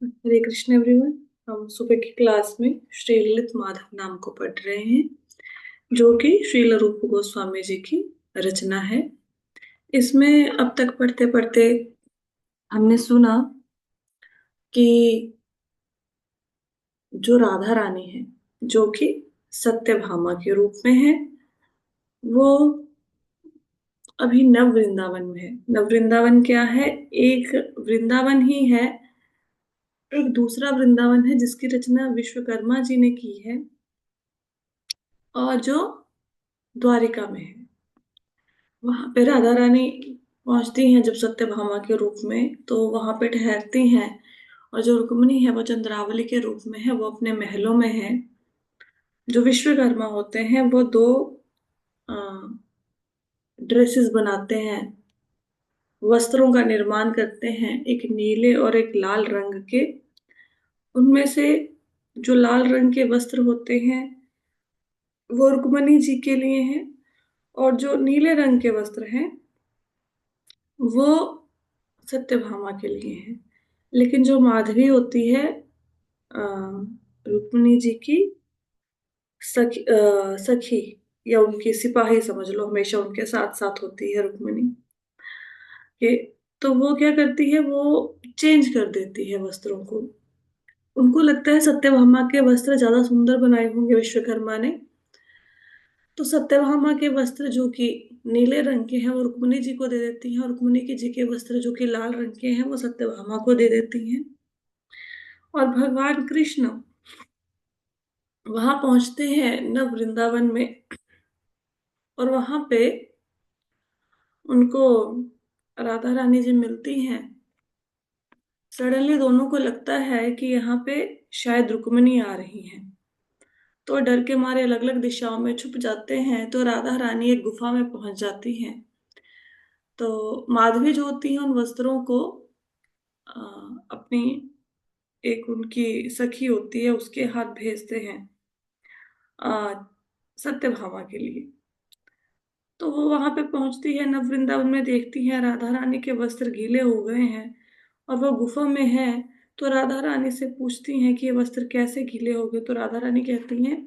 हरे Krishna everyone. हम सुबह की क्लास में श्री ललित माधव नाम को पढ़ रहे हैं, जो कि श्रील रूप गोस्वामी जी की रचना है। इसमें अब तक पढ़ते पढ़ते हमने सुना कि जो राधा रानी है, जो कि सत्यभामा के रूप में है, वो अभी नव वृंदावन में है। नव वृंदावन क्या है? एक वृंदावन ही है, एक दूसरा वृंदावन है जिसकी रचना विश्वकर्मा जी ने की है और जो द्वारिका में है। वहां पे राधा रानी पहुंचती हैं जब सत्यभामा के रूप में, तो वहां पे ठहरती हैं। और जो रुक्मिणी है वो चंद्रावली के रूप में है, वो अपने महलों में है। जो विश्वकर्मा होते हैं वो दो ड्रेसेस बनाते हैं, वस्त्रों का निर्माण करते हैं, एक नीले और एक लाल रंग के। उनमें से जो लाल रंग के वस्त्र होते हैं वो रुक्मिणी जी के लिए हैं, और जो नीले रंग के वस्त्र हैं वो सत्यभामा के लिए है। लेकिन जो माधवी होती है, अ, रुक्मिणी जी की सखी या उनकी सिपाही समझ लो, हमेशा उनके साथ साथ होती है रुक्मिणी के। तो वो क्या करती है, वो चेंज कर देती है वस्त्रों को। उनको लगता है सत्यभामा के वस्त्र ज्यादा सुंदर बनाए होंगे विश्वकर्मा ने, तो सत्यभामा के वस्त्र जो कि नीले रंग के हैं वो रुक्मिणी जी को दे देती हैं, और रुक्मिणी की जी के वस्त्र जो कि लाल रंग के हैं वो सत्यभामा को दे देती हैं। और भगवान कृष्ण वहां पहुंचते हैं नव वृंदावन में, और वहां पे उनको राधा रानी जी मिलती हैं। सडनली दोनों को लगता है कि यहाँ पे शायद रुक्मिणी आ रही हैं, तो डर के मारे अलग अलग दिशाओं में छुप जाते हैं। तो राधा रानी एक गुफा में पहुंच जाती हैं। तो माधवी जो होती है उन वस्त्रों को अ, अपनी एक उनकी सखी होती है उसके हाथ भेजते हैं, अ, सत्यभामा के लिए। तो वो वहां पे पहुंचती है नव वृंदावन में, देखती है राधा रानी के वस्त्र गीले हो गए हैं और वो गुफा में है। तो राधा रानी से पूछती हैं कि ये वस्त्र कैसे गीले हो गए। तो राधा रानी कहती हैं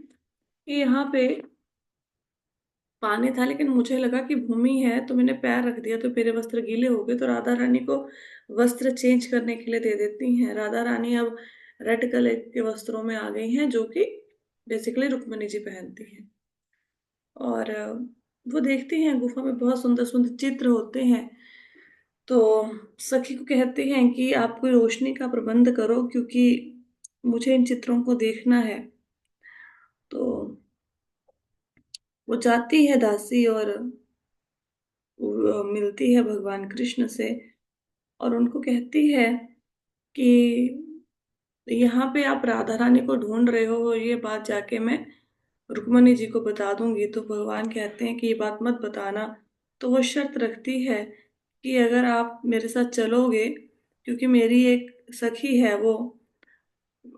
कि यहाँ पे पानी था, लेकिन मुझे लगा कि भूमि है तो मैंने पैर रख दिया तो मेरे वस्त्र गीले हो गए। तो राधा रानी को वस्त्र चेंज करने के लिए दे देती हैं। राधा रानी अब रेड कलर के वस्त्रों में आ गई हैं, जो कि बेसिकली रुक्मिणी जी पहनती हैं। और वो देखती हैं गुफा में बहुत सुंदर सुंदर चित्र होते हैं। तो सखी को कहते हैं कि आप कोई रोशनी का प्रबंध करो, क्योंकि मुझे इन चित्रों को देखना है। तो वो जाती है दासी और वो मिलती है भगवान कृष्ण से, और उनको कहती है कि यहाँ पे आप राधा रानी को ढूंढ रहे हो, और ये बात जाके मैं रुक्मणी जी को बता दूंगी। तो भगवान कहते हैं कि ये बात मत बताना। तो वो शर्त रखती है कि अगर आप मेरे साथ चलोगे, क्योंकि मेरी एक सखी है, वो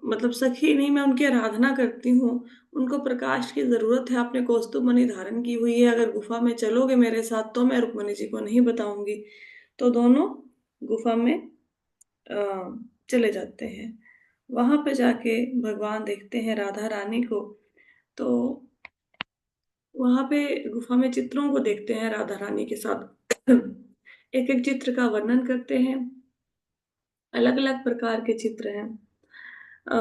मतलब सखी नहीं, मैं उनकी आराधना करती हूँ, उनको प्रकाश की जरूरत है, आपने कौस्तुभ मणि धारण की हुई है, अगर गुफा में चलोगे मेरे साथ तो मैं रुक्मणी जी को नहीं बताऊंगी। तो दोनों गुफा में चले जाते हैं। वहां पे जाके भगवान देखते हैं राधा रानी को। तो वहां पे गुफा में चित्रों को देखते हैं राधा रानी के साथ। एक एक चित्र का वर्णन करते हैं, अलग अलग प्रकार के चित्र हैं। अ,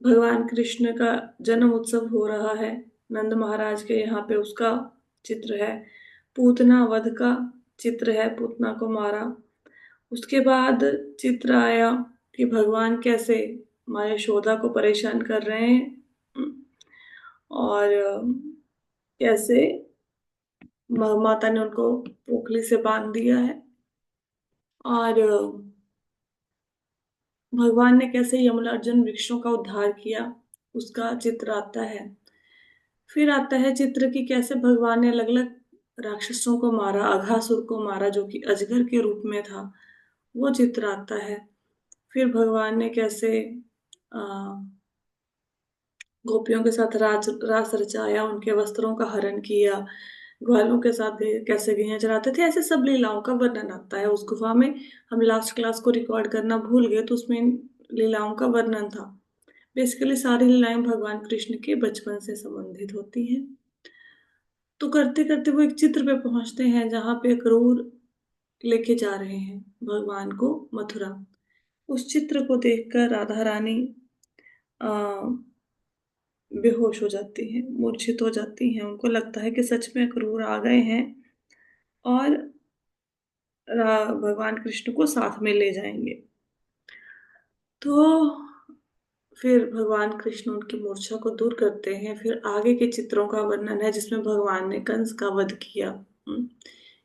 भगवान कृष्ण का जन्म उत्सव हो रहा है नंद महाराज के यहाँ पे, उसका चित्र है। पूतना वध का चित्र है, पूतना को मारा। उसके बाद चित्र आया कि भगवान कैसे माँ यशोदा को परेशान कर रहे हैं, और कैसे माता ने उनको पोखली से बांध दिया है, और भगवान ने कैसे यमला अर्जुन वृक्षों का उद्धार किया, उसका चित्र आता है। फिर आता है चित्र कि कैसे भगवान ने अलग अलग राक्षसों को मारा, अघासुर को मारा जो कि अजगर के रूप में था, वो चित्र आता है। फिर भगवान ने कैसे आ, गोपियों के साथ रास रचाया, उनके वस्त्रों का हरण किया, ग्वालों के साथ कैसे गैया चराते थे, ऐसे सब लीलाओं का वर्णन आता है उस गुफा में। हम लास्ट क्लास को रिकॉर्ड करना भूल गए, तो उसमें लीलाओं का वर्णन था। बेसिकली सारी लीलाएं भगवान कृष्ण के बचपन से संबंधित होती हैं। तो करते करते वो एक चित्र पे पहुंचते हैं जहाँ पे क्रूर लेके जा रहे हैं भगवान को मथुरा। उस चित्र को देखकर राधा रानी आ, बेहोश हो जाती हैं, मूर्छित हो जाती हैं। उनको लगता है कि सच में क्रूर आ गए हैं और भगवान कृष्ण को साथ में ले जाएंगे। तो फिर भगवान कृष्ण उनकी मूर्छा को दूर करते हैं। फिर आगे के चित्रों का वर्णन है जिसमें भगवान ने कंस का वध किया।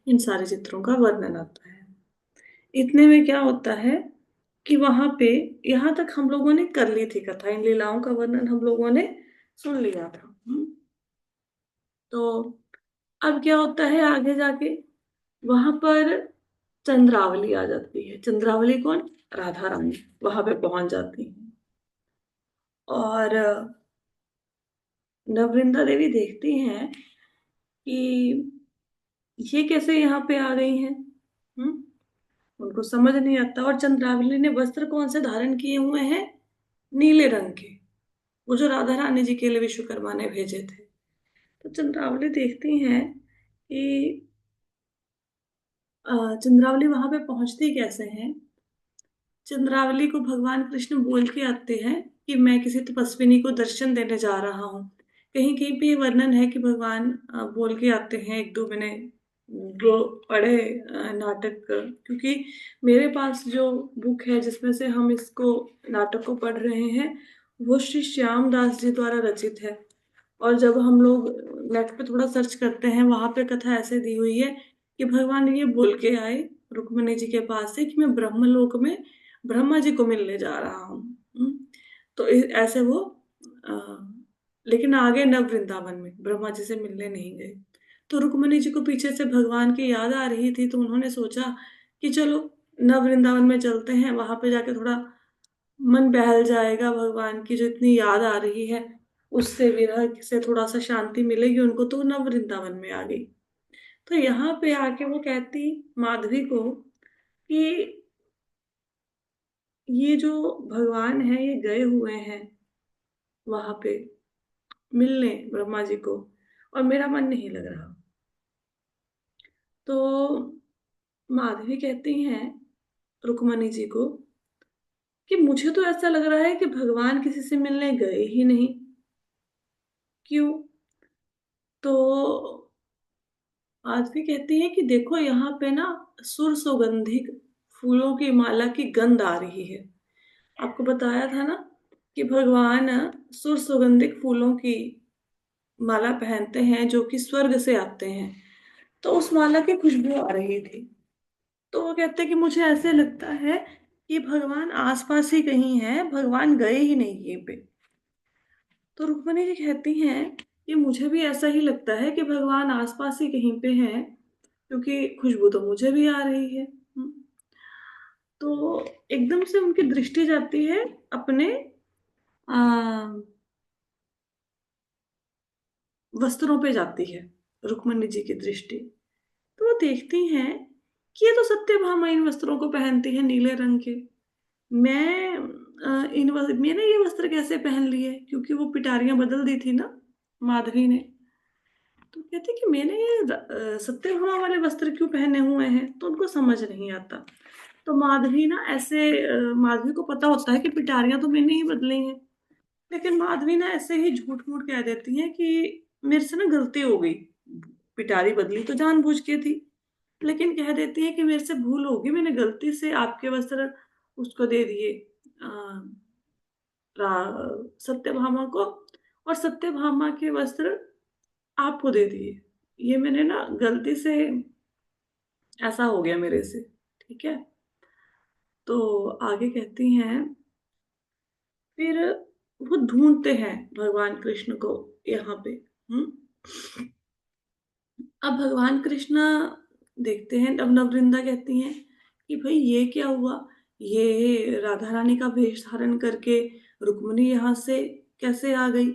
इन सारे चित्रों का वर्णन आता है। इतने में क्या होता है कि वहां पे, यहाँ तक हम लोगों ने कर ली थी कथा, इन लीलाओं का वर्णन हम लोगों ने सुन लिया था। तो अब क्या होता है आगे जाके, वहां पर चंद्रावली आ जाती है। चंद्रावली कौन? राधा रानी वहां पे पहुंच जाती है। और नववृंदा देवी देखती हैं कि ये कैसे यहाँ पे आ गई हैं। उनको समझ नहीं आता। और चंद्रावली ने वस्त्र कौन से धारण किए हुए हैं? नीले रंग के, वो जो राधा रानी जी के लिए विश्वकर्मा ने भेजे थे। तो चंद्रावली देखती हैं कि चंद्रावली वहां पे पहुंचती कैसे हैं। चंद्रावली को भगवान कृष्ण बोल के आते हैं कि मैं किसी तपस्विनी को दर्शन देने जा रहा हूँ। कहीं कहीं पे ये वर्णन है कि भगवान बोल के आते हैं। एक दो मैंने जो पढ़े नाटक, क्योंकि मेरे पास जो बुक है जिसमें से हम इसको नाटक को पढ़ रहे हैं वो श्री श्याम दास जी द्वारा रचित है। और जब हम लोग नेट पे थोड़ा सर्च करते हैं वहां पे कथा ऐसे दी हुई है कि भगवान ये बोल के आए रुक्मिणी जी के पास से कि मैं ब्रह्मलोक में ब्रह्मा जी को मिलने जा रहा हूँ। तो ऐसे वो अ, लेकिन आगे नव वृंदावन में ब्रह्मा जी से मिलने नहीं गए। तो रुक्मिणी जी को पीछे से भगवान की याद आ रही थी, तो उन्होंने सोचा कि चलो नव वृंदावन में चलते हैं, वहां पे जाके थोड़ा मन बहल जाएगा, भगवान की जो इतनी याद आ रही है उससे, विरह से थोड़ा सा शांति मिलेगी उनको। तो नव वृंदावन में आ गई। तो यहाँ पे आके वो कहती माधवी को कि ये जो भगवान है ये गए हुए हैं वहां पे मिलने ब्रह्मा जी को, और मेरा मन नहीं लग रहा। तो माधवी कहती हैं रुक्मणी जी को कि मुझे तो ऐसा लग रहा है कि भगवान किसी से मिलने गए ही नहीं। क्यों? तो माधवी कहती है कि देखो यहाँ पे ना सुर सुगंधिक फूलों की माला की गंध आ रही है। आपको बताया था ना कि भगवान सुर सुगंधिक फूलों की माला पहनते हैं जो कि स्वर्ग से आते हैं। तो उस माला की खुशबू आ रही थी। तो वो कहते हैं कि मुझे ऐसे लगता है कि भगवान आसपास ही कहीं है, भगवान गए ही नहीं कहीं पे। तो रुक्मणी जी कहती हैं कि मुझे भी ऐसा ही लगता है कि भगवान आसपास ही कहीं पे हैं, क्योंकि खुशबू तो मुझे भी आ रही है। तो एकदम से उनकी दृष्टि जाती है अपने आ, वस्त्रों पे जाती है, रुक्मणी जी की दृष्टि। तो वो देखती हैं कि ये तो सत्यभामा इन वस्त्रों को पहनती है नीले रंग के। मैं मैंने ये वस्त्र कैसे पहन लिए, क्योंकि वो पिटारियां बदल दी थी ना माधवी ने। तो कहते कि मैंने ये सत्यभामा वाले वस्त्र क्यों पहने हुए हैं, तो उनको समझ नहीं आता। तो माधवी ना ऐसे माधवी को पता होता है कि पिटारियां तो मैंने ही बदली हैं, लेकिन माधवी ना ऐसे ही झूठ मूठ कह देती है कि मेरे से ना गलती हो गई, पिटारी बदली तो जानबूझ के थी, लेकिन कह देती है कि मेरे से भूल होगी, मैंने गलती से आपके वस्त्र उसको दे दिए सत्यभामा को, और सत्यभामा के वस्त्र आपको दे दिए। ये मैंने ना गलती से, ऐसा हो गया मेरे से। ठीक है। तो आगे कहती हैं फिर वो ढूंढते हैं भगवान कृष्ण को यहाँ पे। हम्म अब भगवान कृष्ण देखते हैं। अब नववृंदा कहती हैं कि भाई ये क्या हुआ, ये राधा रानी का वेश धारण करके रुक्मिणी यहाँ से कैसे आ गई।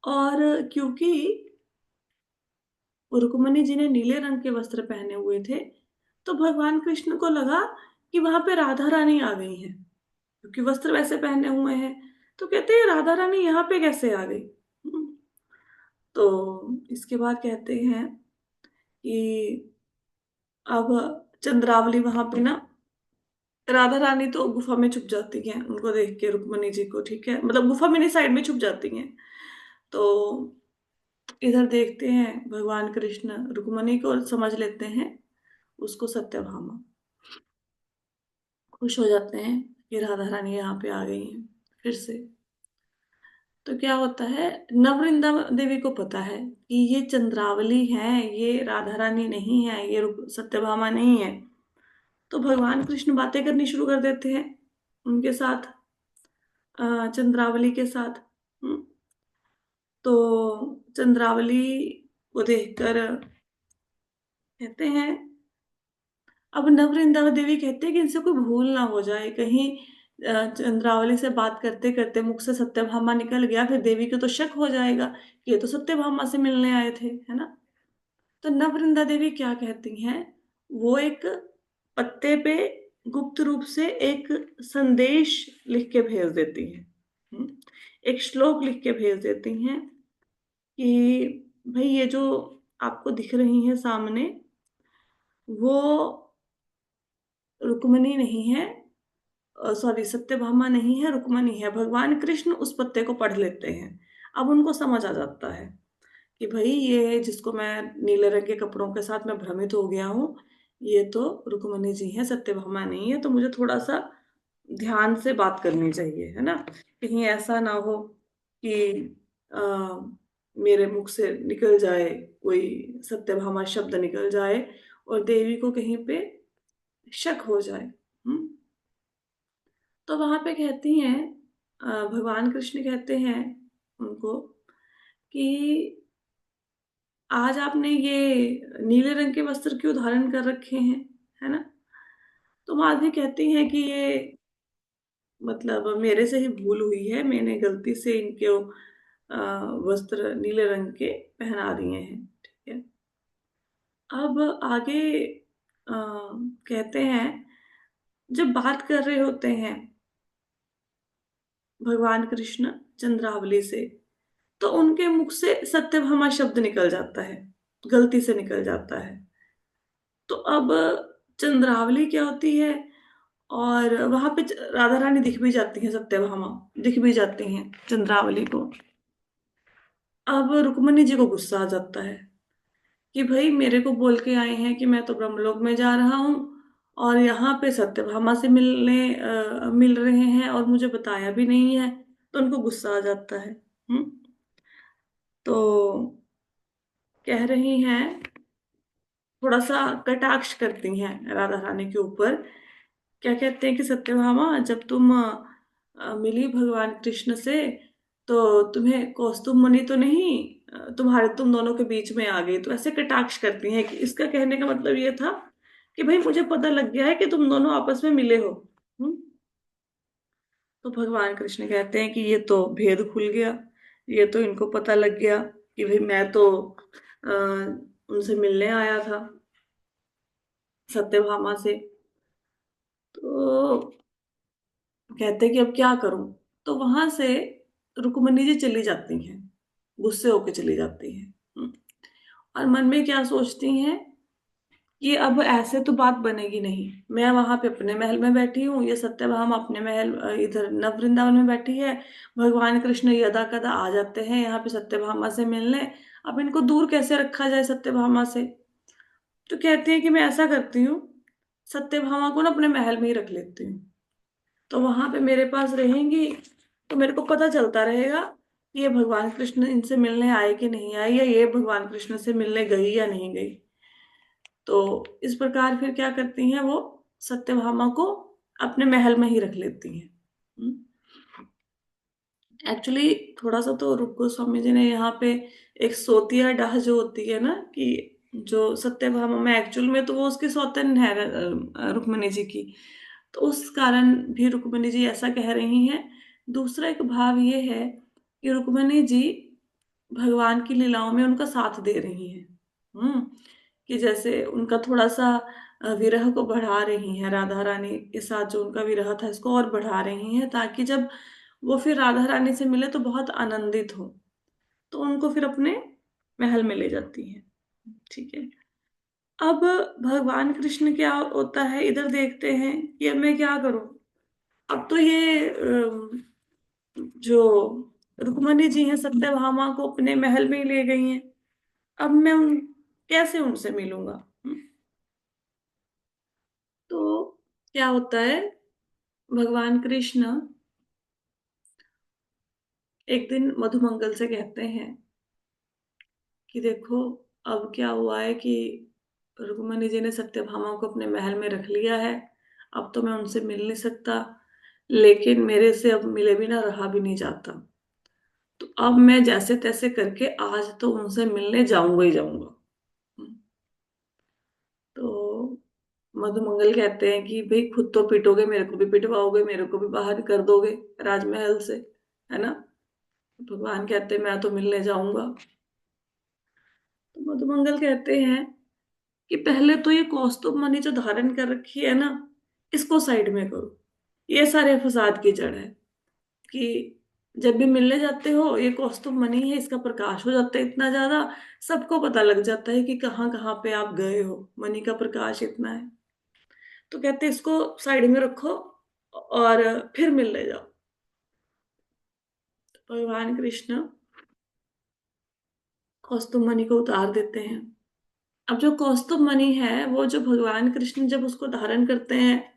और क्योंकि रुक्मिणी जी ने नीले रंग के वस्त्र पहने हुए थे, तो भगवान कृष्ण को लगा कि वहां पे राधा रानी आ गई हैं। क्योंकि वस्त्र वैसे पहने हुए हैं। तो कहते हैं राधा रानी यहाँ पे कैसे आ गई। तो इसके बाद कहते हैं कि अब चंद्रावली वहां पे ना, राधा रानी तो गुफा में छुप जाती हैं उनको देख के, रुक्मणी जी को, ठीक है, मतलब गुफा में नहीं, साइड में छुप जाती हैं। तो इधर देखते हैं भगवान कृष्ण रुक्मणी को समझ लेते हैं, उसको सत्यभामा, खुश हो जाते हैं कि राधा रानी यहाँ पे आ गई हैं फिर से। तो क्या होता है, नववृंदा देवी को पता है कि ये चंद्रावली है, ये राधा रानी नहीं है, ये सत्यभामा नहीं है। तो भगवान कृष्ण बातें करनी शुरू कर देते हैं उनके साथ, चंद्रावली के साथ। हम्म, तो चंद्रावली को देखकर कहते हैं, अब नववृंदा देवी कहते हैं कि इनसे कोई भूल ना हो जाए, कहीं चंद्रावली से बात करते करते मुख से सत्यभामा निकल गया, फिर देवी को तो शक हो जाएगा कि ये तो सत्यभामा से मिलने आए थे, है ना। तो नववृंदा देवी क्या कहती हैं, वो एक पत्ते पे गुप्त रूप से एक संदेश लिख के भेज देती हैं। हम्म, एक श्लोक लिख के भेज देती हैं कि भाई ये जो आपको दिख रही है सामने, वो रुक्मणी नहीं है, सॉरी सत्यभामा नहीं है, रुक्मणी है। भगवान कृष्ण उस पत्ते को पढ़ लेते हैं। अब उनको समझ आ जाता है कि भाई ये जिसको मैं नीले रंग के कपड़ों के साथ मैं भ्रमित हो गया हूँ, ये तो रुक्मणी जी है, सत्यभामा नहीं है। तो मुझे थोड़ा सा ध्यान से बात करनी चाहिए, है ना, कहीं ऐसा ना हो कि आ, मेरे मुख से निकल जाए कोई सत्यभामा शब्द निकल जाए और देवी को कहीं पे शक हो जाए। हम्म। तो वहां पे कहती हैं, भगवान कृष्ण कहते हैं उनको कि आज आपने ये नीले रंग के वस्त्र क्यों धारण कर रखे हैं, है ना। तो माधवी कहती हैं कि ये मतलब मेरे से ही भूल हुई है, मैंने गलती से इनके अ, वस्त्र नीले रंग के पहना दिए हैं, ठीक है। अब आगे कहते हैं, जब बात कर रहे होते हैं भगवान कृष्ण चंद्रावली से, तो उनके मुख से सत्यभामा शब्द निकल जाता है, गलती से निकल जाता है। तो अब चंद्रावली क्या होती है, और वहां पे राधा रानी दिख भी जाती है, सत्यभामा दिख भी जाती हैं चंद्रावली को। अब रुक्मणी जी को गुस्सा आ जाता है कि भाई मेरे को बोल के आए हैं कि मैं तो ब्रह्मलोक में जा रहा हूँ, और यहाँ पे सत्यभामा से मिल रहे हैं और मुझे बताया भी नहीं है। तो उनको गुस्सा आ जाता है। हम्म। तो कह रही हैं, थोड़ा सा कटाक्ष करती हैं राधा रानी के ऊपर। क्या कहते हैं कि सत्यभामा जब तुम मिली भगवान कृष्ण से, तो तुम्हें कौस्तुभ मुनि तो नहीं तुम्हारे तुम दोनों के बीच में आ गई। तो ऐसे कटाक्ष करती हैं कि इसका कहने का मतलब ये था कि भाई मुझे पता लग गया है कि तुम दोनों आपस में मिले हो। हम्म। तो भगवान कृष्ण कहते हैं कि ये तो भेद खुल गया, ये तो इनको पता लग गया कि भाई मैं तो उनसे मिलने आया था, सत्यभामा से। तो कहते हैं कि अब क्या करूं। तो वहां से रुक्मणी जी चली जाती हैं, गुस्से होके चली जाती हैं। और मन में क्या सोचती हैं कि अब ऐसे तो बात बनेगी नहीं, मैं वहां पे अपने महल में बैठी हूँ, ये सत्यभामा अपने महल इधर नव वृंदावन में बैठी है। भगवान कृष्ण यदा कदा आ जाते हैं यहाँ पे सत्यभामा से मिलने। अब इनको दूर कैसे रखा जाए सत्यभामा से। तो कहती है कि मैं ऐसा करती हूँ, सत्यभामा को ना अपने महल में ही रख लेती हूँ, तो वहां पे मेरे पास रहेंगी, तो मेरे को पता चलता रहेगा कि ये भगवान कृष्ण इनसे मिलने आए कि नहीं आए, या ये भगवान कृष्ण से मिलने गई या नहीं गई। तो इस प्रकार फिर क्या करती हैं वो, सत्यभामा को अपने महल में ही रख लेती हैं। एक्चुअली थोड़ा सा तो रूप गोस्वामी जी ने यहाँ पे एक सोतिया डाह जो होती है ना, कि जो सत्यभामा में एक्चुअल में तो वो उसकी सौतन है रुक्मिणी जी की, तो उस कारण भी रुक्मिणी जी ऐसा कह रही हैं। दूसरा एक भाव ये है कि रुक्मिणी जी भगवान की लीलाओं में उनका साथ दे रही हैं। कि जैसे उनका थोड़ा सा विरह को बढ़ा रही हैं, राधा रानी के साथ जो उनका विरह था इसको और बढ़ा रही हैं, ताकि जब वो फिर राधा रानी से मिले तो बहुत आनंदित हो। तो उनको फिर अपने महल में ले जाती हैं। ठीक है। अब भगवान कृष्ण क्या होता है, इधर देखते हैं कि अब मैं क्या करूं। अब तो ये जो रुक्मणी जी हैं सत्यभामा को अपने महल में ही ले गई हैं। अब मैं उन कैसे उनसे मिलूंगा। तो क्या होता है, भगवान कृष्ण एक दिन मधुमंगल से कहते हैं कि देखो, अब क्या हुआ है कि रुक्मणी जी ने सत्यभामा को अपने महल में रख लिया है। अब तो मैं उनसे मिल नहीं सकता, लेकिन मेरे से अब मिले बिना रहा भी नहीं जाता। तो अब मैं जैसे तैसे करके आज तो उनसे मिलने जाऊंगा ही जाऊंगा। तो मधुमंगल कहते हैं कि भाई खुद तो पीटोगे, मेरे को भी पिटवाओगे, मेरे को भी बाहर कर दोगे राजमहल से, है ना। भगवान कहते हैं मैं तो मिलने जाऊंगा। तो मधुमंगल कहते हैं कि पहले तो ये कौस्तुभ मणि जो धारण कर रखी है ना, इसको साइड में करो। ये सारे फसाद की जड़ है कि जब भी मिलने जाते हो ये कौस्तुभ मणि है, इसका प्रकाश हो जाता है इतना ज्यादा, सबको पता लग जाता है कि कहाँ कहाँ पे आप गए हो, मणि का प्रकाश इतना है। तो कहते हैं इसको साइड में रखो और फिर मिलने जाओ। तो भगवान कृष्ण कौस्तुभ मणि को उतार देते हैं। अब जो कौस्तुभ मणि है वो जो भगवान कृष्ण जब उसको धारण करते हैं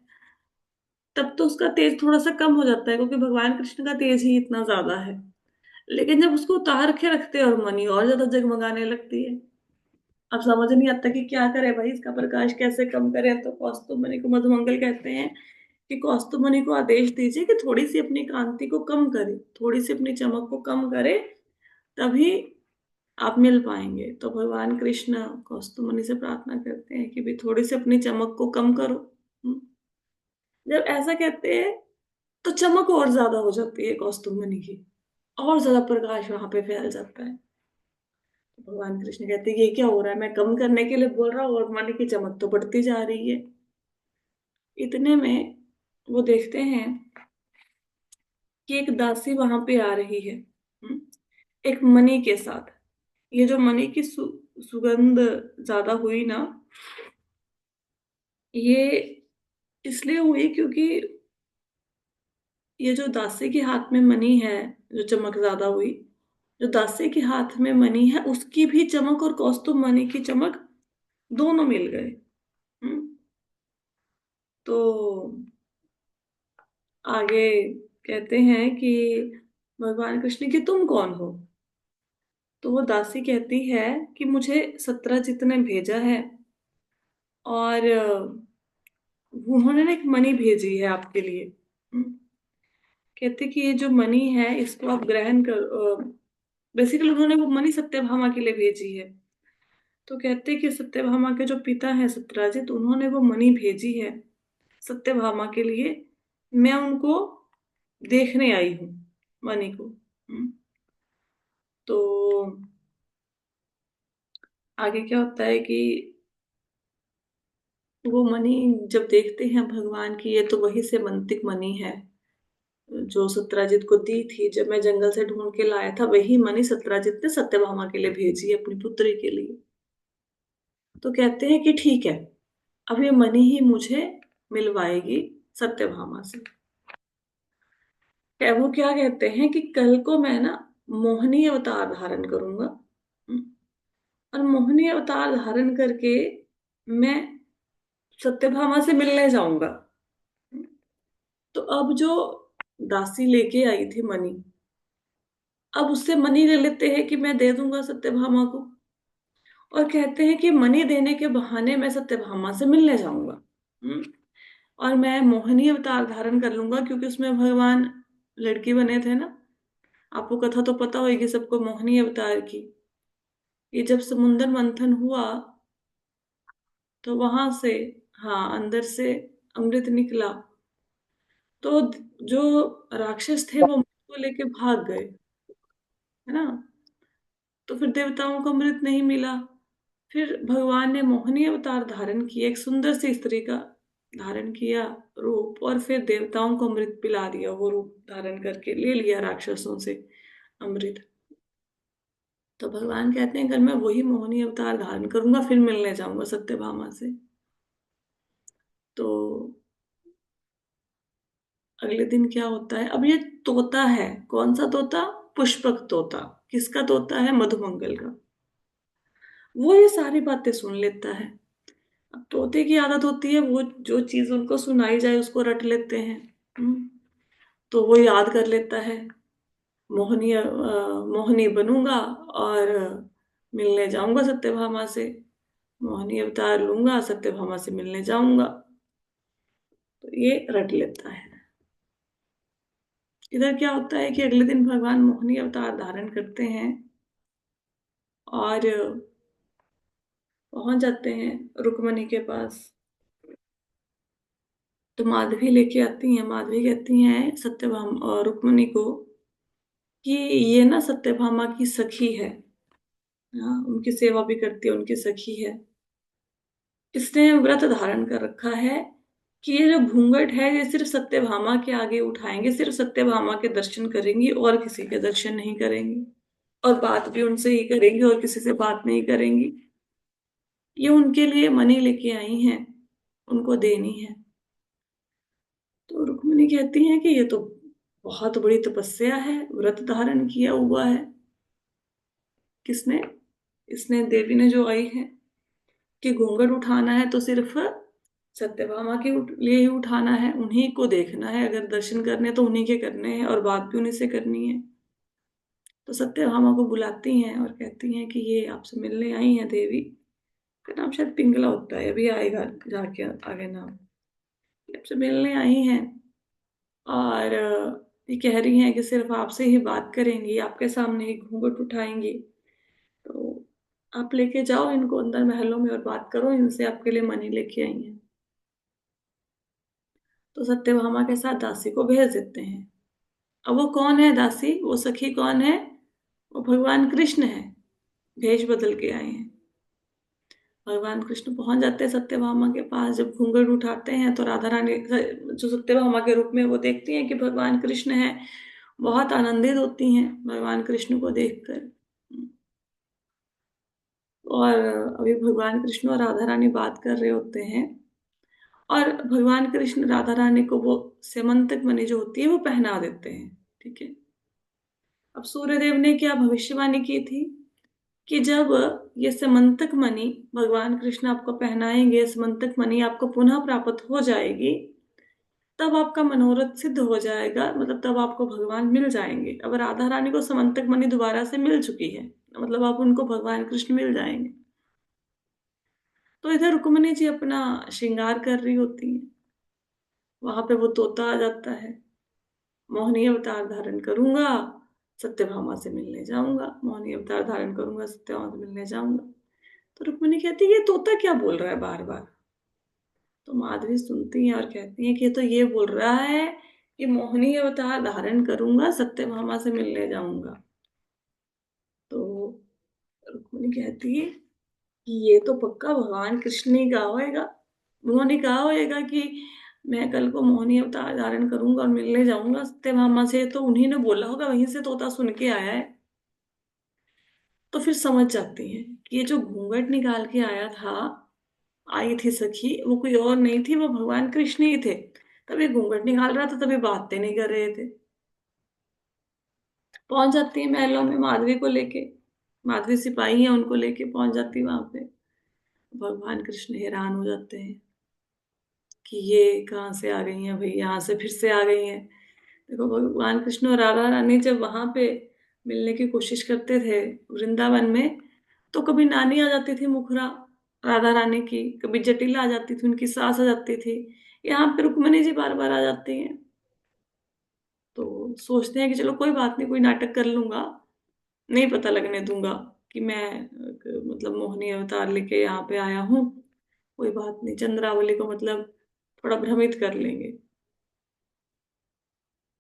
तब तो उसका तेज थोड़ा सा कम हो जाता है, क्योंकि भगवान कृष्ण का तेज ही इतना ज्यादा है। लेकिन जब उसको उतार के रखते हैं और मणि और ज्यादा जगमगाने लगती है। अब समझ नहीं आता कि क्या करे भाई, इसका प्रकाश कैसे कम करे। तो कौस्तुभ मणि को मधुमंगल कहते हैं कि कौस्तुभ मणि को आदेश दीजिए कि थोड़ी सी अपनी कांति को कम करे, थोड़ी सी अपनी चमक को कम करे, तभी आप मिल पाएंगे। तो भगवान कृष्ण कौस्तुभ मणि से प्रार्थना करते हैं कि भी थोड़ी सी अपनी चमक को कम करो। हम्म। जब ऐसा कहते हैं तो चमक और ज्यादा हो जाती है कौस्तुभ मणि की, और ज्यादा प्रकाश वहां पे फैल जाता है। तो भगवान कृष्ण कहते हैं ये क्या हो रहा है, मैं कम करने के लिए बोल रहा हूँ और मणि की चमक तो बढ़ती जा रही है। इतने में वो देखते हैं कि एक दासी वहां पे आ रही है। एक मणि के साथ। ये जो मणि की सुगंध ज्यादा हुई ना, ये इसलिए हुई क्योंकि ये जो दासी के हाथ में मणि है, जो चमक ज्यादा हुई, जो दासी के हाथ में मणि है उसकी भी चमक और कौस्तुभ मणि की चमक दोनों मिल गए। हम्म। तो आगे कहते हैं कि भगवान कृष्ण की तुम कौन हो। तो वो दासी कहती है कि मुझे सत्यजित ने भेजा है, और उन्होंने ना एक मणि भेजी है आपके लिए। हम्म। कहते कि ये जो मणि है इसको आप ग्रहण कर, बेसिकली उन्होंने वो मणि सत्यभामा के लिए भेजी है। तो कहते कि सत्यभामा के जो पिता हैं सत्यजित, उन्होंने वो मणि भेजी है सत्यभामा के लिए। मैं उनको देखने आई हूँ, मणि को। तो आगे क्या होता है कि वो मणि जब देखते हैं भगवान की, ये तो वही से मंतिक मणि है जो सत्यजित को दी थी, जब मैं जंगल से ढूंढ के लाया था वही मणि सत्यजित ने सत्यभामा के लिए भेजी है, अपनी पुत्री के लिए। तो कहते हैं कि ठीक है, अब ये मणि ही मुझे मिलवाएगी सत्यभामा से। वो क्या कहते हैं कि कल को मैं ना मोहिनी अवतार धारण करूंगा। हम्म। और मोहिनी अवतार धारण करके मैं सत्यभामा से मिलने जाऊंगा। तो अब जो दासी लेके आई थी मणि, अब उससे मणि ले लेते हैं कि मैं दे दूंगा सत्यभामा को, और कहते हैं कि मणि देने के बहाने मैं सत्यभामा से मिलने जाऊंगा। हम्म। और मैं मोहिनी अवतार धारण कर लूंगा, क्योंकि उसमें भगवान लड़की बने थे ना। आपको कथा तो पता होगी सबको मोहिनी अवतार की। ये जब समुंदर मंथन हुआ तो वहां से, हाँ, अंदर से अमृत निकला। तो जो राक्षस थे वो अमृत को लेके भाग गए, है ना। तो फिर देवताओं को अमृत नहीं मिला। फिर भगवान ने मोहिनी अवतार धारण किया, एक सुंदर सी स्त्री का धारण किया रूप, और फिर देवताओं को अमृत पिला दिया। वो रूप धारण करके ले लिया राक्षसों से अमृत। तो भगवान कहते हैं, अगर मैं वही मोहिनी अवतार धारण करूंगा फिर मिलने जाऊंगा सत्यभामा से। तो अगले दिन क्या होता है, अब ये तोता है, कौन सा तोता? पुष्पक तोता। किसका तोता है? मधुमंगल का। वो ये सारी बातें सुन लेता है। अब तोते की आदत होती है, वो जो चीज उनको सुनाई जाए उसको रट लेते हैं। हम्म, तो वो याद कर लेता है, मोहिनी बनूंगा और मिलने जाऊंगा सत्यभामा से। मोहिनी अवतार लूंगा, सत्यभामा से मिलने जाऊंगा। तो ये रट लेता है। इधर क्या होता है कि अगले दिन भगवान मोहिनी अवतार धारण करते हैं और पहुंच जाते हैं रुक्मणी के पास। तो माधवी लेके आती हैं, माधवी कहती हैं सत्यभामा और रुक्मणी को कि ये ना सत्यभामा की सखी है। हाँ, उनकी सेवा भी करती है, उनकी सखी है। इसने व्रत धारण कर रखा है कि ये जो घूंघट है ये सिर्फ सत्यभामा के आगे उठाएंगे, सिर्फ सत्यभामा के दर्शन करेंगी और किसी के दर्शन नहीं करेंगी। और बात भी उनसे ही करेंगी और किसी से बात नहीं करेंगी। ये उनके लिए मनी लेके आई हैं, उनको देनी है। तो रुक्मिणी कहती हैं कि ये तो बहुत बड़ी तपस्या है, व्रत धारण किया हुआ है। किसने? इसने, देवी ने जो आई है कि घूंघट उठाना है तो सिर्फ सत्यभामा के लिए ही उठाना है, उन्हीं को देखना है, अगर दर्शन करने तो उन्हीं के करने हैं और बात भी उन्हीं से करनी है। तो सत्यभामा को बुलाती हैं और कहती हैं कि ये आपसे मिलने आई हैं देवी। का नाम शायद पिंगला होता है, अभी आएगा जाके आगे नाम। ये आपसे मिलने आई हैं और ये कह रही हैं कि सिर्फ आपसे ही बात करेंगी, आपके सामने ही घूंघट उठाएंगी। तो आप लेके जाओ इनको अंदर महलों में और बात करो इनसे, आपके लिए मनी लेके आई हैं। तो सत्यभामा के साथ दासी को भेज देते हैं। अब वो कौन है दासी, वो सखी कौन है? वो भगवान कृष्ण है, भेष बदल के आए हैं। भगवान कृष्ण पहुंच जाते हैं सत्यभामा के पास। जब घूंघट उठाते हैं तो राधा रानी जो सत्यभामा के रूप में वो देखती हैं कि भगवान कृष्ण हैं, बहुत आनंदित होती हैं भगवान कृष्ण को देखकर। और अभी भगवान कृष्ण और राधा रानी बात कर रहे होते हैं और भगवान कृष्ण राधा रानी को वो स्यमंतक मणि जो होती है वो पहना देते हैं। ठीक है। अब सूर्यदेव ने क्या भविष्यवाणी की थी कि जब ये समंतक मणि भगवान कृष्ण आपको पहनाएंगे, समंतक मणि आपको पुनः प्राप्त हो जाएगी, तब आपका मनोरथ सिद्ध हो जाएगा, मतलब तब आपको भगवान मिल जाएंगे। अब राधा रानी को समंतक मणि दोबारा से मिल चुकी है, मतलब अब उनको भगवान कृष्ण मिल जाएंगे। तो इधर रुक्मिणी जी अपना श्रृंगार कर रही होती है, वहां पे वो तोता आ जाता है। मोहिनी अवतार धारण करूंगा, सत्यभामा से मिलने जाऊंगा, मोहिनी अवतार धारण करूंगा, सत्यभामा से मिलने जाऊंगा। तो रुक्मिणी कहती है ये तोता क्या बोल रहा है बार बार। तो माधवी सुनती है और कहती है कि तो ये बोल रहा है कि मोहिनी अवतार धारण करूंगा, सत्यभामा से मिलने जाऊंगा। तो रुक्मिणी कहती है कि ये तो पक्का भगवान कृष्ण ने कहा होगा। उन्होंने कहा होगा कि मैं कल को मोहिनी अवतार धारण करूंगा और मिलने जाऊंगा सत्यभामा से, तो उन्हीं ने बोला होगा, वहीं से तोता सुन के आया है। तो फिर समझ जाती है कि ये जो घूंघट निकाल के आया था, आई थी सखी, वो कोई और नहीं थी, वो भगवान कृष्ण ही थे। तभी घूंघट निकाल रहा था, तभी बातें नहीं कर रहे थे। पहुंच जाती है महलों में माधवी को लेके। माधवी सिपाही है, उनको लेके पहुंच जाती है वहां पे। भगवान कृष्ण हैरान हो जाते हैं कि ये कहाँ से आ गई हैं भाई, यहाँ से फिर से आ गई हैं। देखो भगवान कृष्ण और राधा रानी जब वहां पे मिलने की कोशिश करते थे वृंदावन में, तो कभी नानी आ जाती थी मुखरा राधा रानी की, कभी जटिला आ जाती थी, उनकी सास आ जाती थी, यहाँ पे रुक्मिणी जी बार बार आ जाती हैं। तो सोचते हैं कि चलो कोई बात नहीं, कोई नाटक कर लूंगा, नहीं पता लगने दूंगा कि मैं मतलब मोहिनी अवतार लेके यहाँ पे आया हूँ। कोई बात नहीं, चंद्रावली को मतलब थोड़ा भ्रमित कर लेंगे।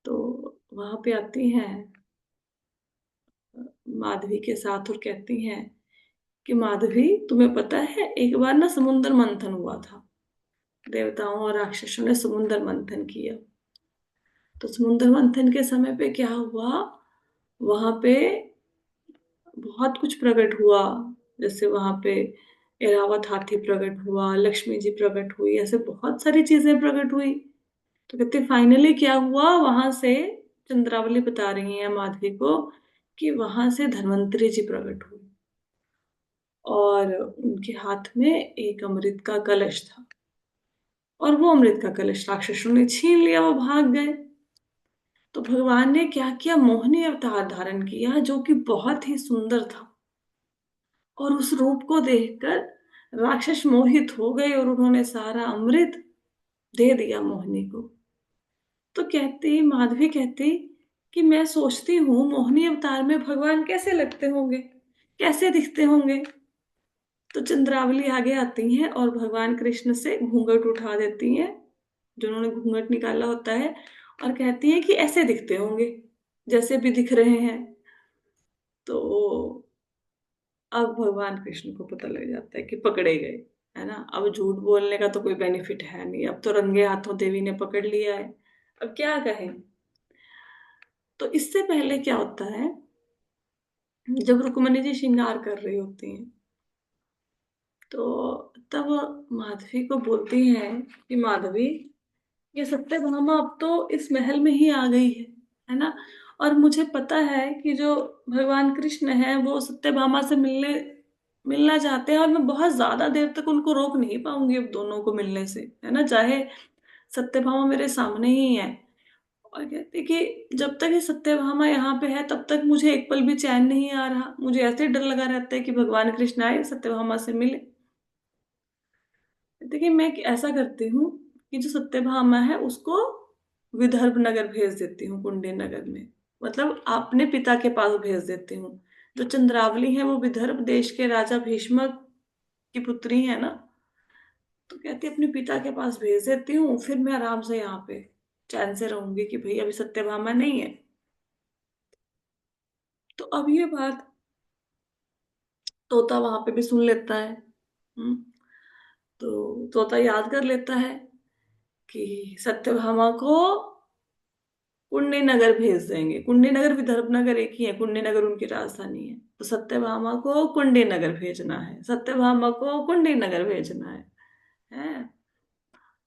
तो वहां पे आती हैं माधवी के साथ और कहती हैं कि माधवी, तुम्हें पता है एक बार ना समुद्र मंथन हुआ था। देवताओं और राक्षसों ने समुद्र मंथन किया। तो समुद्र मंथन के समय पे क्या हुआ, वहां पे बहुत कुछ प्रकट हुआ। जैसे वहां पे एरावत हाथी प्रकट हुआ, लक्ष्मी जी प्रकट हुई, ऐसे बहुत सारी चीजें प्रकट हुई। तो कहते फाइनली क्या हुआ वहां से, चंद्रावली बता रही है माधवी को कि वहां से धन्वंतरी जी प्रकट हुए और उनके हाथ में एक अमृत का कलश था। और वो अमृत का कलश राक्षसों ने छीन लिया, वो भाग गए। तो भगवान ने क्या किया, मोहिनी अवतार धारण किया जो कि बहुत ही सुंदर था। और उस रूप को देखकर राक्षस मोहित हो गए और उन्होंने सारा अमृत दे दिया मोहिनी को। तो कहती माधवी कहती कि मैं सोचती हूँ मोहिनी अवतार में भगवान कैसे लगते होंगे, कैसे दिखते होंगे। तो चंद्रावली आगे आती हैं और भगवान कृष्ण से घूंघट उठा देती हैं, जो उन्होंने घूंघट निकाला होता है, और कहती हैं कि ऐसे दिखते होंगे जैसे भी दिख रहे हैं। तो अब भगवान कृष्ण को पता लग जाता है कि पकड़े गए, है ना। अब झूठ बोलने का तो कोई बेनिफिट है नहीं, अब तो रंगे हाथों देवी ने पकड़ लिया है। अब क्या कहें। तो इससे पहले क्या होता है, जब रुक्मणी जी श्रृंगार कर रही होती हैं तो तब माधवी को बोलती हैं कि माधवी, ये सत्यभामा अब तो इस महल में ही आ गई है ना। और मुझे पता है कि जो भगवान कृष्ण है वो सत्यभामा से मिलना चाहते हैं, और मैं बहुत ज्यादा देर तक उनको रोक नहीं पाऊंगी अब दोनों को मिलने से, है ना, चाहे सत्यभामा मेरे सामने ही है। और कहते कि जब तक ये सत्यभामा यहाँ पे है तब तक मुझे एक पल भी चैन नहीं आ रहा, मुझे ऐसे डर लगा रहता है कि भगवान कृष्ण आए सत्यभामा से मिले। देखिए मैं ऐसा करती हूँ कि जो सत्यभामा है उसको विदर्भ नगर भेज देती हूँ, कुंडी नगर में, मतलब अपने पिता के पास भेज देती हूँ। जो चंद्रावली है वो विदर्भ देश के राजा भीष्मक की पुत्री है ना। तो कहती अपने पिता के पास भेज देती हूँ, फिर मैं आराम से यहाँ पे चैन से रहूंगी कि भाई अभी सत्यभामा नहीं है। तो अब ये बात तोता वहां पे भी सुन लेता है। तो तोता याद कर लेता है कि सत्यभामा को कुंडी नगर भेज देंगे। कुंडी नगर विदर्भ नगर एक ही है, कुंडी नगर उनकी राजधानी है। तो सत्यभामा को कुंडी नगर भेजना है, सत्यभामा को कुंडी नगर भेजना है।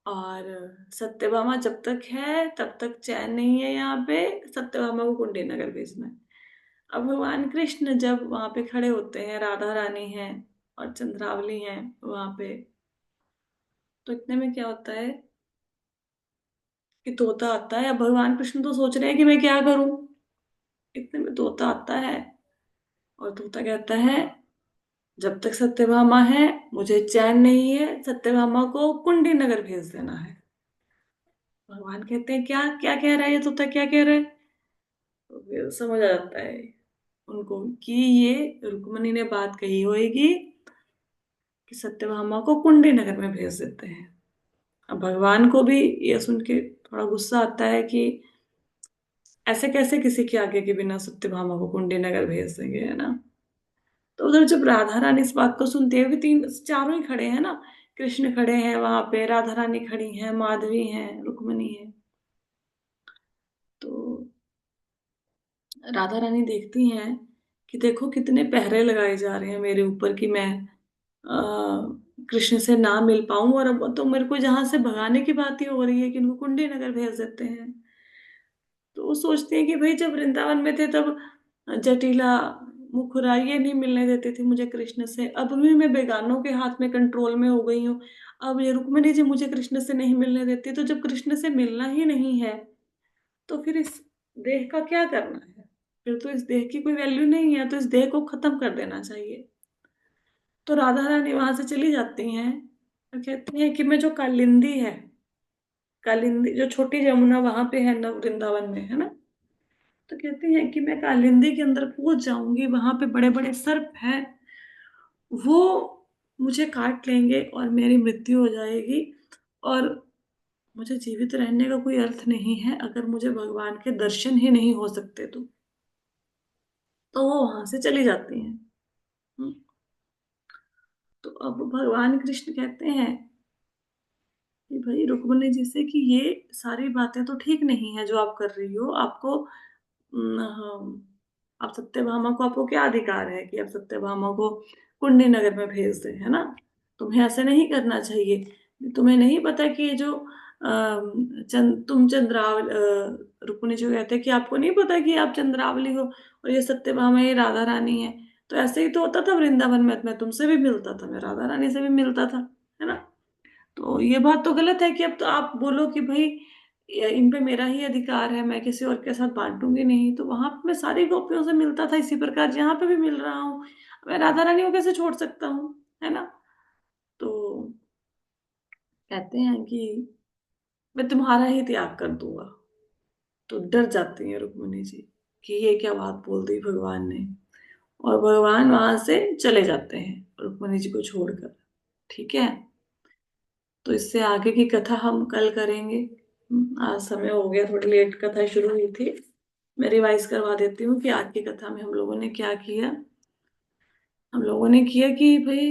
और सत्यभामा जब तक है तब तक चैन नहीं है यहाँ पे, सत्यभामा को कुंडी नगर भेजना है। अब भगवान कृष्ण जब वहां पे खड़े होते हैं, राधा रानी है और चंद्रावली है वहां पे, तो इतने में क्या होता है कि तोता आता है। अब भगवान कृष्ण तो सोच रहे हैं कि मैं क्या करूं। इतने में तोता आता है और तोता कहता है जब तक सत्यभामा है मुझे चैन नहीं है, सत्यभामा को कुंडी नगर भेज देना है। भगवान कहते हैं क्या क्या कह रहा है ये तोता, क्या कह रहा है। तो फिर समझ आ जाता है उनको कि ये रुक्मणी ने बात कही होगी कि सत्यभामा को कुंडी नगर में भेज देते हैं। अब भगवान को भी ये सुन के थोड़ा गुस्सा आता है कि ऐसे कैसे किसी के आगे के बिना सत्यभामा को कुंडी नगर भेज देंगे, है ना। तो उधर जब राधा रानी इस बात को सुनते हुए, तीन चारों ही खड़े हैं ना, कृष्ण खड़े हैं वहां पे, राधा रानी खड़ी हैं, माधवी हैं, रुक्मणी है। तो राधा रानी देखती हैं कि देखो कितने पहरे लगाए जा रहे हैं मेरे ऊपर कि मैं कृष्ण से ना मिल पाऊं, और अब तो मेरे को जहां से भगाने की बात ही हो रही है कि उनको कुंडी नगर भेज देते हैं। तो वो सोचते हैं कि भाई जब वृंदावन में थे तब जटिला मुखरा ये नहीं मिलने देती थी मुझे कृष्ण से, अब भी मैं बेगानों के हाथ में कंट्रोल में हो गई हूँ। अब ये रुक्मिणी जी मुझे कृष्ण से नहीं मिलने देती, तो जब कृष्ण से मिलना ही नहीं है तो फिर इस देह का क्या करना है। फिर तो इस देह की कोई वैल्यू नहीं है, तो इस देह को खत्म कर देना चाहिए। तो राधा रानी वहां से चली जाती हैं और कहती हैं कि मैं जो कालिंदी है, कालिंदी जो छोटी जमुना वहां पे है ना वृंदावन में, है ना। तो कहती हैं कि मैं कालिंदी के अंदर कूद जाऊंगी, वहां पे बड़े बड़े सर्प हैं, वो मुझे काट लेंगे और मेरी मृत्यु हो जाएगी। और मुझे जीवित रहने का कोई अर्थ नहीं है अगर मुझे भगवान के दर्शन ही नहीं हो सकते तो वो वहां से चली जाती हैं। हम्म। अब भगवान कृष्ण कहते हैं कि भाई रुक्मिणी जी से कि ये सारी बातें तो ठीक नहीं है जो आप कर रही हो। आपको हाँ, अब सत्यभामा को, आपको क्या अधिकार है कि अब सत्यभामा को कुंडी नगर में भेज दे, है ना? तुम्हें ऐसे नहीं करना चाहिए। तुम्हें नहीं पता कि ये जो तुम रुक्मिणी जी कहते हैं कि आपको नहीं पता कि आप चंद्रावली हो और ये सत्यभामा, ये राधा रानी है। तो ऐसे ही तो होता था वृंदावन में, मैं तुमसे भी मिलता था, मैं राधा रानी से भी मिलता था, है ना? तो ये बात तो गलत है कि अब तो आप बोलो कि भाई इन पे मेरा ही अधिकार है, मैं किसी और के साथ बांटूंगी नहीं। तो वहां पे मैं सारी गोपियों से मिलता था इसी प्रकार, यहाँ पे भी मिल रहा हूँ। मैं राधा रानी को कैसे छोड़ सकता हूँ, है ना? तो कहते हैं कि मैं तुम्हारा ही त्याग कर दूंगा। तो डर जाती है रुक्मिणी जी कि ये क्या बात बोल दी भगवान ने। और भगवान वहां से चले जाते हैं रुक्मिणी जी को छोड़कर। ठीक है, तो इससे आगे की कथा हम कल करेंगे। आज समय हो गया, थोड़ी लेट कथा शुरू हुई थी। मैं रिवाइज करवा देती हूँ कि आज की कथा में हम लोगों ने क्या किया। हम लोगों ने किया कि भाई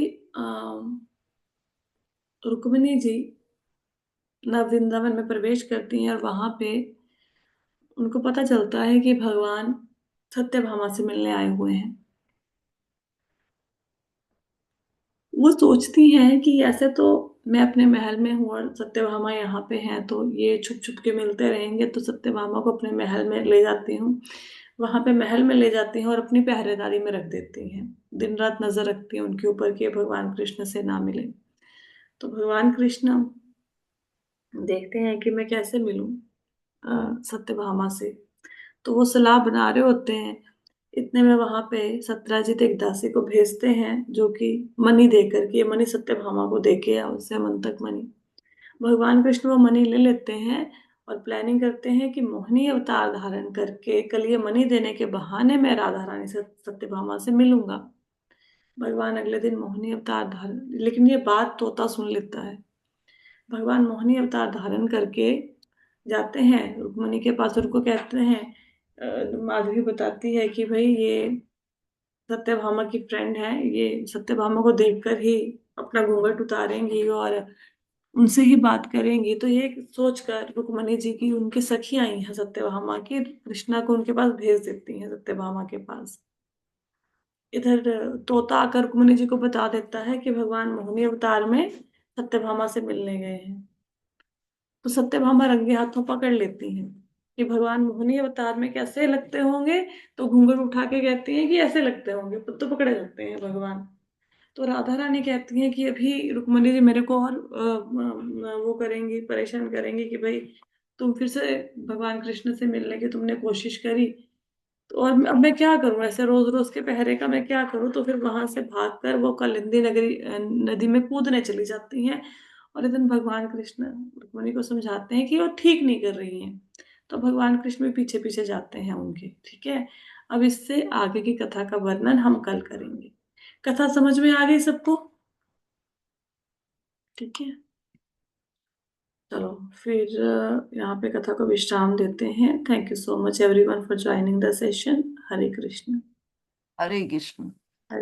रुक्मिणी जी नव वृंदावन में प्रवेश करती हैं और वहां पे उनको पता चलता है कि भगवान सत्यभामा से मिलने आए हुए हैं। वो सोचती हैं कि ऐसे तो मैं अपने महल में हूँ और सत्यभामा यहाँ पे हैं, तो ये छुप छुप के मिलते रहेंगे। तो सत्यभामा को अपने महल में ले जाती हूँ, वहां पे महल में ले जाती हैं और अपनी पहरेदारी में रख देती हैं। दिन रात नजर रखती हैं उनके ऊपर कि ये भगवान कृष्ण से ना मिले। तो भगवान कृष्ण देखते हैं कि मैं कैसे मिलूं सत्यभामा से। तो वो सलाह बना रहे होते हैं। इतने में वहां पे सत्यराजीत एक दासी को भेजते हैं जो कि मणि देकर के, ये मणि सत्यभामा को दे के आओ, उससे मंतक मणि। भगवान कृष्ण वो मणि ले लेते हैं और प्लानिंग करते हैं कि मोहिनी अवतार धारण करके कल ये मणि देने के बहाने मैं राधा रानी से, सत्यभामा से मिलूंगा। भगवान अगले दिन मोहिनी अवतार धारण, लेकिन ये बात तोता सुन लेता है। भगवान मोहिनी अवतार धारण करके जाते हैं रुक्मिणी के पास, उनको कहते हैं माधवी बताती है कि भाई ये सत्यभामा की फ्रेंड है, ये सत्यभामा को देखकर ही अपना घूंघट उतारेंगी और उनसे ही बात करेंगी। तो ये सोचकर रुक्मिणी जी की उनकी सखी आई हैं सत्यभामा की, कृष्णा को उनके पास भेज देती हैं सत्यभामा के पास। इधर तोता आकर रुक्मिणी जी को बता देता है कि भगवान मोहिनी अवतार में सत्यभामा से मिलने गए हैं। तो सत्यभामा रंगे हाथों पकड़ लेती हैं कि भगवान मोहिनी अवतार में कैसे लगते होंगे। तो घूंघट उठा के कहती हैं कि ऐसे लगते होंगे, तो पकड़े जाते हैं भगवान। तो राधा रानी कहती हैं कि अभी रुक्मिणी जी मेरे को और वो करेंगी, परेशान करेंगी कि भाई तुम फिर से भगवान कृष्ण से मिलने की तुमने कोशिश करी। तो और अब मैं क्या करूं, ऐसे रोज रोज के पहरे का मैं क्या करूं। तो फिर वहां से भागकर वो कालिंदी नगरी नदी में कूदने चली जाती हैं। और इधर भगवान कृष्ण रुक्मिणी को समझाते हैं कि वो ठीक नहीं कर रही हैं। तो भगवान कृष्ण भी पीछे पीछे जाते हैं उनके। ठीक है, अब इससे आगे की कथा का वर्णन हम कल करेंगे। कथा समझ में आ गई सबको? ठीक है, चलो फिर यहाँ पे कथा को विश्राम देते हैं। Thank you so much everyone for joining the session. Hare Krishna. Hare Krishna.